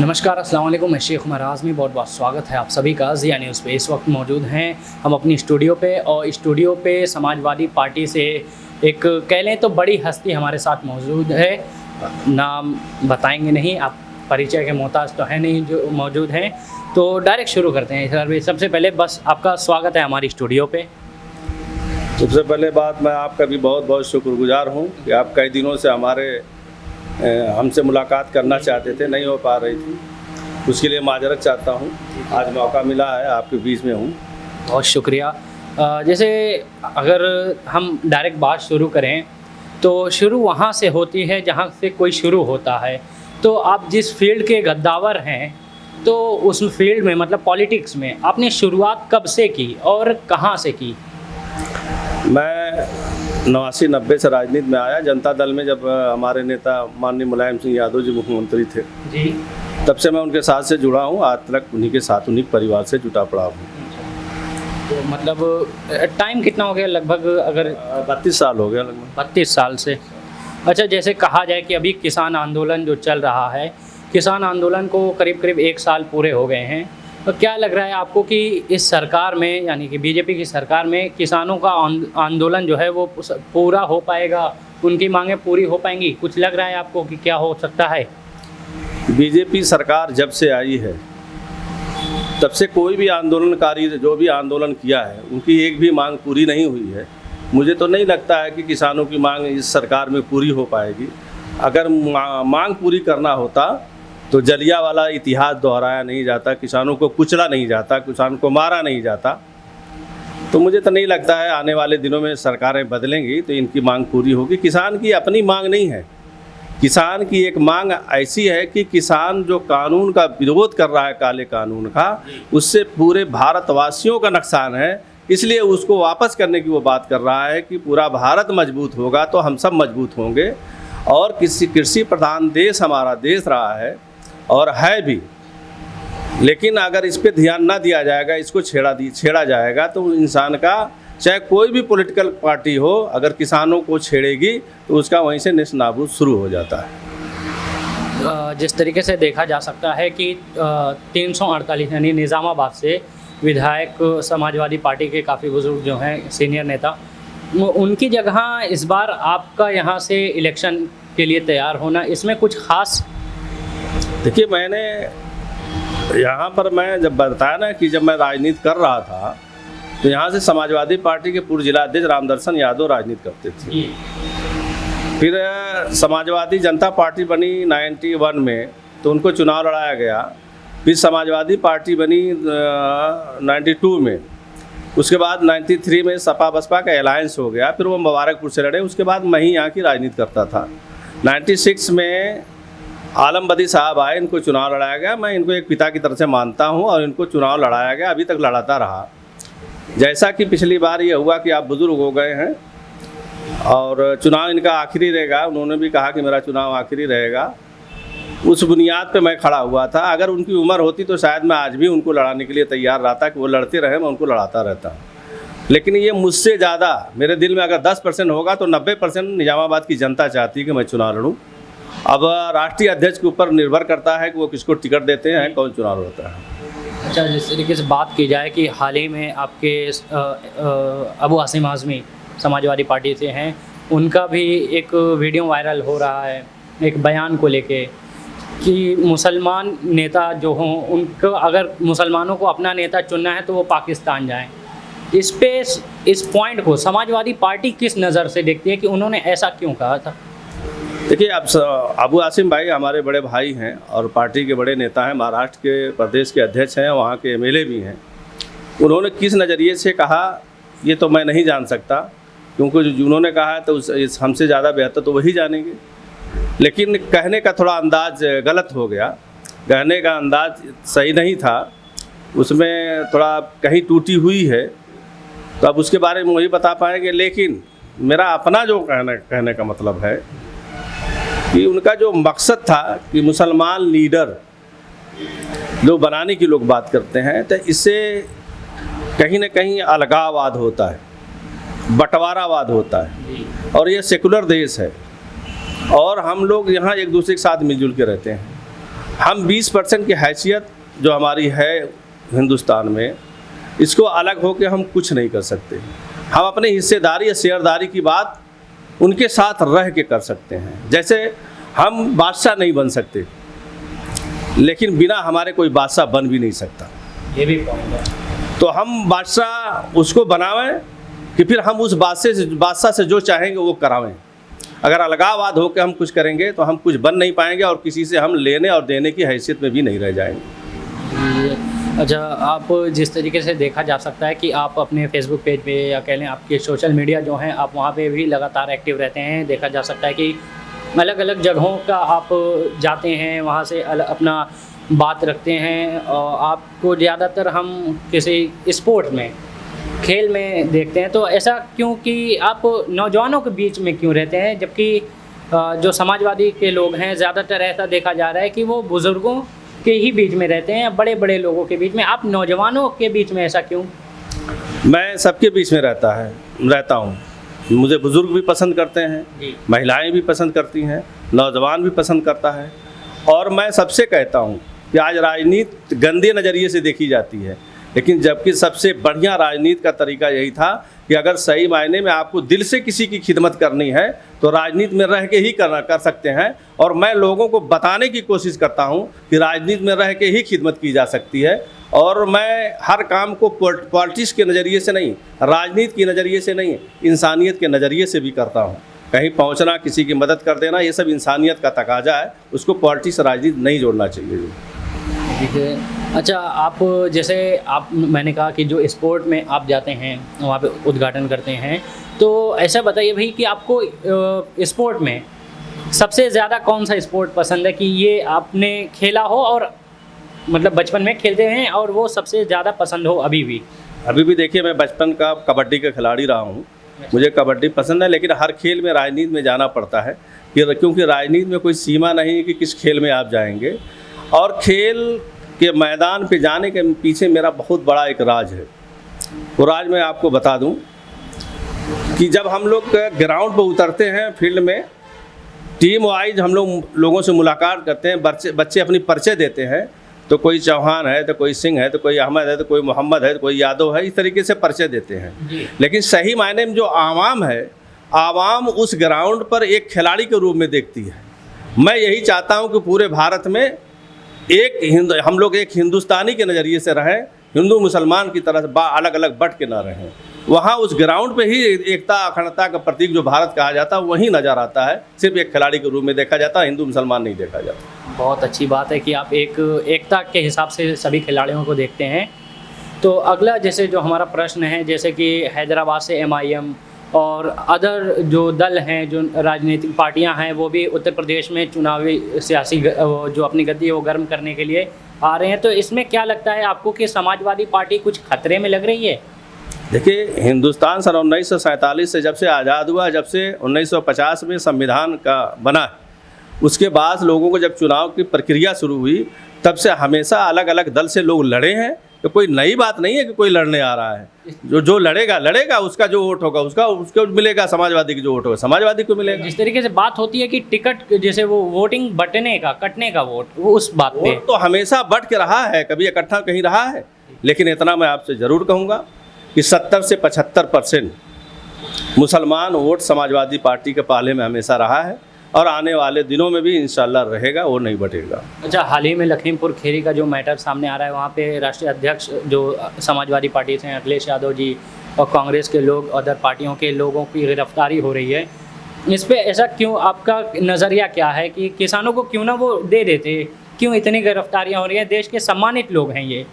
नमस्कार, अस्सलाम वालेकुम। मैं शेख उमर आज़मी, बहुत बहुत स्वागत है आप सभी का ज़िया न्यूज़ पे। इस वक्त मौजूद हैं हम अपनी स्टूडियो पे और स्टूडियो पे समाजवादी पार्टी से एक कह लें तो बड़ी हस्ती हमारे साथ मौजूद है। नाम बताएंगे नहीं, आप परिचय के मोहताज तो हैं नहीं जो मौजूद हैं, तो डायरेक्ट शुरू करते हैं। सर, सबसे पहले बस आपका स्वागत है हमारी स्टूडियो पे। सबसे पहले बात, मैं आपका भी बहुत बहुत शुक्रगुजार हूँ कि आप कई दिनों से हमसे मुलाकात करना चाहते थे, नहीं हो पा रही थी, उसके लिए माजरत चाहता हूँ। आज मौका मिला है, आपके बीच में हूँ। बहुत शुक्रिया। जैसे अगर हम डायरेक्ट बात शुरू करें तो शुरू वहाँ से होती है जहाँ से कोई शुरू होता है। तो आप जिस फील्ड के गद्दावर हैं, तो उस फील्ड में मतलब पॉलिटिक्स में आपने शुरुआत कब से की और कहाँ से की? मैं 89-90 से राजनीति में आया। जनता दल में जब हमारे नेता माननीय मुलायम सिंह यादव जी मुख्यमंत्री थे जी, तब से मैं उनके साथ से जुड़ा हूँ। आज तक उन्हीं के साथ, उन्हीं परिवार से जुटा पड़ा हूँ। तो मतलब टाइम कितना हो गया लगभग? अगर 32 साल हो गया लगभग। 32 साल से। अच्छा, जैसे कहा जाए कि अभी किसान आंदोलन जो चल रहा है, किसान आंदोलन को करीब करीब 1 साल पूरे हो गए हैं, तो क्या लग रहा है आपको कि इस सरकार में, यानी कि बीजेपी की सरकार में, किसानों का आंदोलन जो है वो पूरा हो पाएगा, उनकी मांगें पूरी हो पाएंगी? कुछ लग रहा है आपको कि क्या हो सकता है? बीजेपी सरकार जब से आई है तब से कोई भी आंदोलनकारी जो भी आंदोलन किया है, उनकी एक भी मांग पूरी नहीं हुई है। मुझे तो नहीं लगता है कि किसानों की मांग इस सरकार में पूरी हो पाएगी। अगर मांग पूरी करना होता तो जलियांवाला इतिहास दोहराया नहीं जाता, किसानों को कुचला नहीं जाता, किसान को मारा नहीं जाता। तो मुझे तो नहीं लगता है आने वाले दिनों में सरकारें बदलेंगी तो इनकी मांग पूरी होगी। किसान की अपनी मांग नहीं है, किसान की एक मांग ऐसी है कि किसान जो कानून का विरोध कर रहा है, काले कानून का, उससे पूरे भारतवासियों का नुकसान है। इसलिए उसको वापस करने की वो बात कर रहा है कि पूरा भारत मजबूत होगा तो हम सब मजबूत होंगे। और कृषि प्रधान देश हमारा देश रहा है और है भी, लेकिन अगर इस पे ध्यान ना दिया जाएगा, इसको छेड़ा जाएगा, तो इंसान का, चाहे कोई भी पॉलिटिकल पार्टी हो, अगर किसानों को छेड़ेगी तो उसका वहीं से नेस्तनाबूद शुरू हो जाता है। जिस तरीके से देखा जा सकता है कि 348 यानी निज़ामाबाद से विधायक समाजवादी पार्टी के काफ़ी बुजुर्ग जो हैं, सीनियर नेता, उनकी जगह इस बार आपका यहाँ से इलेक्शन के लिए तैयार होना, इसमें कुछ ख़ास? देखिए, मैंने यहाँ पर मैं जब बताया ना कि जब मैं राजनीति कर रहा था तो यहाँ से समाजवादी पार्टी के पूर्व जिलाध्यक्ष रामदर्शन यादव राजनीति करते थे। फिर समाजवादी जनता पार्टी बनी 91 में, तो उनको चुनाव लड़ाया गया। फिर समाजवादी पार्टी बनी 92 में। उसके बाद 93 में सपा बसपा का अलायंस हो गया, फिर वो मुबारकपुर से लड़े। उसके बाद मैं ही यहाँ की राजनीति करता था। 96 में आलम बदी साहब आए, इनको चुनाव लड़ाया गया। मैं इनको एक पिता की तरह से मानता हूँ और इनको चुनाव लड़ाया गया, अभी तक लड़ाता रहा। जैसा कि पिछली बार ये हुआ कि आप बुज़ुर्ग हो गए हैं और चुनाव इनका आखिरी रहेगा, उन्होंने भी कहा कि मेरा चुनाव आखिरी रहेगा, उस बुनियाद पे मैं खड़ा हुआ था। अगर उनकी उम्र होती तो शायद मैं आज भी उनको लड़ाने के लिए तैयार रहता, कि वो लड़ते रहे, मैं उनको लड़ाता रहता। लेकिन ये मुझसे ज़्यादा, मेरे दिल में अगर 10% होगा तो 90% निज़ामाबाद की जनता चाहती है कि मैं चुनाव लड़ूँ। अब राष्ट्रीय अध्यक्ष के ऊपर निर्भर करता है कि वो किसको टिकट देते हैं, कौन चुनाव लड़ता है। अच्छा, जिस तरीके से बात की जाए कि हाल ही में आपके अबू आसिम आज़मी समाजवादी पार्टी से हैं, उनका भी एक वीडियो वायरल हो रहा है एक बयान को लेके कि मुसलमान नेता जो हों, उनको अगर मुसलमानों को अपना नेता चुनना है तो वो पाकिस्तान जाएं। इस पॉइंट को समाजवादी पार्टी किस नज़र से देखती है कि उन्होंने ऐसा क्यों कहा था? देखिए, अब अबू आसिम भाई हमारे बड़े भाई हैं और पार्टी के बड़े नेता हैं, महाराष्ट्र के प्रदेश के अध्यक्ष हैं, वहाँ के एमएलए भी हैं। उन्होंने किस नज़रिए से कहा ये तो मैं नहीं जान सकता, क्योंकि जो उन्होंने कहा है तो हमसे ज़्यादा बेहतर तो वही जानेंगे। लेकिन कहने का थोड़ा अंदाज गलत हो गया, कहने का अंदाज सही नहीं था, उसमें थोड़ा कहीं टूटी हुई है, तो अब उसके बारे में वही बता पाएंगे। लेकिन मेरा अपना जो कहने का मतलब है कि उनका जो मकसद था कि मुसलमान लीडर जो बनाने की लोग बात करते हैं, तो इससे कहीं ना कहीं अलगाववाद होता है, बंटवारावाद होता है। और ये सेकुलर देश है और हम लोग यहाँ एक दूसरे के साथ मिलजुल के रहते हैं। हम 20% की हैसियत जो हमारी है हिंदुस्तान में, इसको अलग होकर हम कुछ नहीं कर सकते। हम अपने हिस्सेदारी या शेयरदारी की बात उनके साथ रह के कर सकते हैं। जैसे हम बादशाह नहीं बन सकते, लेकिन बिना हमारे कोई बादशाह बन भी नहीं सकता। ये भी पॉइंट है। तो हम बादशाह उसको बनावें कि फिर हम उस बादशाह से जो चाहेंगे वो करावें। अगर अलगाववाद होकर हम कुछ करेंगे तो हम कुछ बन नहीं पाएंगे और किसी से हम लेने और देने की हैसियत में भी नहीं रह जाएंगे। अच्छा, आप जिस तरीके से देखा जा सकता है कि आप अपने फेसबुक पेज पे या कह लें आपके सोशल मीडिया जो हैं, आप वहाँ पे भी लगातार एक्टिव रहते हैं। देखा जा सकता है कि अलग अलग जगहों का आप जाते हैं, वहाँ से अपना बात रखते हैं। और आपको ज़्यादातर हम किसी स्पोर्ट में, खेल में देखते हैं। तो ऐसा क्यों कि आप नौजवानों के बीच में क्यों रहते हैं, जबकि जो समाजवादी के लोग हैं ज़्यादातर ऐसा देखा जा रहा है कि वो बुज़ुर्गों के ही बीच में रहते हैं, बड़े बड़े लोगों के बीच में। आप नौजवानों के बीच में ऐसा क्यों? मैं सबके बीच में रहता हूँ। मुझे बुज़ुर्ग भी पसंद करते हैं, महिलाएं भी पसंद करती हैं, नौजवान भी पसंद करता है। और मैं सबसे कहता हूँ कि आज राजनीति गंदे नज़रिए से देखी जाती है, लेकिन जबकि सबसे बढ़िया राजनीति का तरीका यही था कि अगर सही मायने में आपको दिल से किसी की खिदमत करनी है तो राजनीति में रह के ही कर सकते हैं। और मैं लोगों को बताने की कोशिश करता हूं कि राजनीति में रह के ही खिदमत की जा सकती है। और मैं हर काम को पॉलिटिक्स के नज़रिए से नहीं, राजनीति के नज़रिए से नहीं, इंसानियत के नज़रिए से भी करता हूं। कहीं पहुंचना, किसी की मदद कर देना, ये सब इंसानियत का तकाजा है, उसको पॉलिटिक्स राजनीति नहीं जोड़ना चाहिए। ठीक है। अच्छा, आप जैसे मैंने कहा कि जो स्पोर्ट में आप जाते हैं, वहाँ पे उद्घाटन करते हैं, तो ऐसा बताइए भाई कि आपको स्पोर्ट में सबसे ज़्यादा कौन सा स्पोर्ट पसंद है कि ये आपने खेला हो और मतलब बचपन में खेलते हैं और वो सबसे ज़्यादा पसंद हो अभी भी? देखिए, मैं बचपन का कबड्डी का खिलाड़ी रहा हूँ। मुझे कबड्डी पसंद है, लेकिन हर खेल में राजनीति में जाना पड़ता है क्योंकि राजनीति में कोई सीमा नहीं है कि किस खेल में आप जाएंगे। और खेल के मैदान पे जाने के पीछे मेरा बहुत बड़ा एक राज है। वो राज मैं आपको बता दूं कि जब हम लोग ग्राउंड पर उतरते हैं, फील्ड में टीम वाइज हम लोगों से मुलाकात करते हैं, बच्चे अपनी परिचय देते हैं। तो कोई चौहान है, तो कोई सिंह है, तो कोई अहमद है, तो कोई मोहम्मद है, तो कोई यादव है, इस तरीके से परिचय देते हैं। लेकिन सही मायने में जो आवाम है, आवाम उस ग्राउंड पर एक खिलाड़ी के रूप में देखती है। मैं यही चाहता हूँ कि पूरे भारत में हम लोग एक हिंदुस्तानी के नज़रिए से रहें, हिंदू मुसलमान की तरह से अलग अलग बट के ना रहें। वहाँ उस ग्राउंड पे ही एकता अखंडता का प्रतीक जो भारत कहा जाता है वही नज़र आता है। सिर्फ एक खिलाड़ी के रूप में देखा जाता है, हिंदू मुसलमान नहीं देखा जाता। बहुत अच्छी बात है कि आप एकता के हिसाब से सभी खिलाड़ियों को देखते हैं। तो अगला जैसे जो हमारा प्रश्न है, जैसे कि हैदराबाद से MIM और अदर जो दल हैं, जो राजनीतिक पार्टियां हैं, वो भी उत्तर प्रदेश में चुनावी सियासी जो अपनी गद्दी है वो गर्म करने के लिए आ रहे हैं। तो इसमें क्या लगता है आपको कि समाजवादी पार्टी कुछ खतरे में लग रही है? देखिए, हिंदुस्तान सन 1947 से जब से आज़ाद हुआ, जब से 1950 में संविधान का बना, उसके बाद लोगों को जब चुनाव की प्रक्रिया शुरू हुई, तब से हमेशा अलग अलग दल से लोग लड़े हैं। तो कोई नई बात नहीं है कि कोई लड़ने आ रहा है। जो लड़ेगा उसका जो वोट होगा उसको मिलेगा, समाजवादी की जो वोट होगा समाजवादी को मिलेगा। जिस तरीके से बात होती है कि टिकट जैसे वो वोटिंग बटने का, कटने का वोट, वो उस बात पे तो हमेशा बट के रहा है, कभी इकट्ठा कहीं रहा है। लेकिन इतना मैं आपसे ज़रूर कहूँगा कि 70 से 75% मुसलमान वोट समाजवादी पार्टी के पाले में हमेशा रहा है और आने वाले दिनों में भी इंशाल्लाह रहेगा, वो नहीं बटेगा। अच्छा, हाल ही में लखीमपुर खीरी का जो मैटर सामने आ रहा है, वहाँ पे राष्ट्रीय अध्यक्ष जो समाजवादी पार्टी से हैं अखिलेश यादव जी और कांग्रेस के लोग, अदर पार्टियों के लोगों की गिरफ्तारी हो रही है। इस पर ऐसा क्यों, आपका नज़रिया क्या है कि किसानों को क्यों ना वो दे देते, क्यों इतनी गिरफ्तारियाँ हो रही हैं? देश के सम्मानित लोग हैं ये।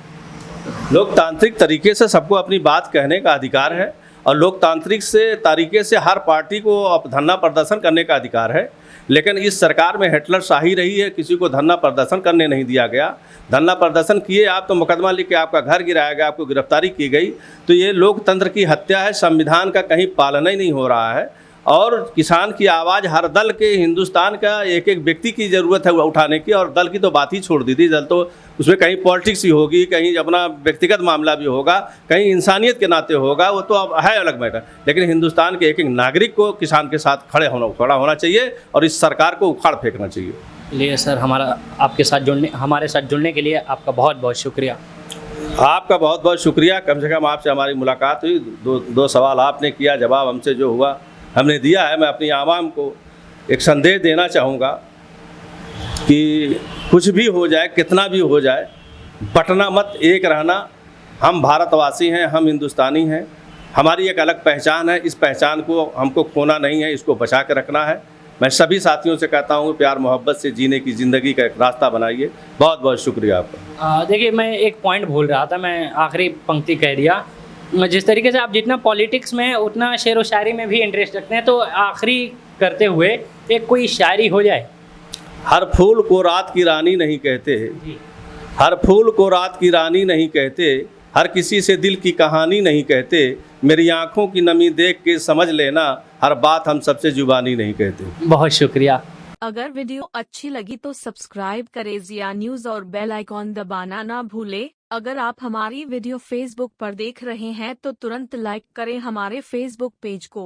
लोकतांत्रिक तरीके से सबको अपनी बात कहने का अधिकार है और लोकतांत्रिक तरीके से हर पार्टी को धरना प्रदर्शन करने का अधिकार है। लेकिन इस सरकार में हिटलर शाही रही है, किसी को धरना प्रदर्शन करने नहीं दिया गया। धरना प्रदर्शन किए आप तो मुकदमा लिख के आपका घर गिराया गया, आपको गिरफ्तारी की गई। तो ये लोकतंत्र की हत्या है, संविधान का कहीं पालन ही नहीं हो रहा है। और किसान की आवाज़ हर दल के, हिंदुस्तान का एक एक व्यक्ति की ज़रूरत है उठाने की, और दल की तो बात ही छोड़ दी थी। दल तो उसमें कहीं पॉलिटिक्स ही होगी, कहीं अपना व्यक्तिगत मामला भी होगा, कहीं इंसानियत के नाते होगा, वो तो अब है अलग मैटर। लेकिन हिंदुस्तान के एक एक नागरिक को किसान के साथ खड़ा होना चाहिए और इस सरकार को उखाड़ फेंकना चाहिए। लिए सर हमारे साथ जुड़ने के लिए आपका बहुत बहुत शुक्रिया। आपका बहुत बहुत शुक्रिया। कम से कम आपसे हमारी मुलाकात हुई, दो सवाल आपने किया, जवाब हमसे जो हुआ हमने दिया है। मैं अपनी आवाम को एक संदेश देना चाहूँगा कि कुछ भी हो जाए, कितना भी हो जाए, बटना मत, एक रहना। हम भारतवासी हैं, हम हिंदुस्तानी हैं, हमारी एक अलग पहचान है। इस पहचान को हमको खोना नहीं है, इसको बचा के रखना है। मैं सभी साथियों से कहता हूँ प्यार मोहब्बत से जीने की ज़िंदगी का एक रास्ता बनाइए। बहुत बहुत शुक्रिया आपका। देखिए, मैं एक पॉइंट भूल रहा था, मैं आखिरी पंक्ति कह दिया। जिस तरीके से आप जितना पॉलिटिक्स में उतना शेर व शायरी में भी इंटरेस्ट रखते हैं, तो आखिरी करते हुए एक कोई शायरी हो जाए। हर फूल को रात की रानी नहीं कहते, हर फूल को रात की रानी नहीं कहते, हर किसी से दिल की कहानी नहीं कहते, मेरी आंखों की नमी देख के समझ लेना, हर बात हम सबसे जुबानी नहीं कहते। बहुत शुक्रिया। अगर वीडियो अच्छी लगी तो सब्सक्राइब करें ज़िया न्यूज़ और बेल आइकॉन दबाना ना भूले। अगर आप हमारी वीडियो फेसबुक पर देख रहे हैं तो तुरंत लाइक करें हमारे फेसबुक पेज को।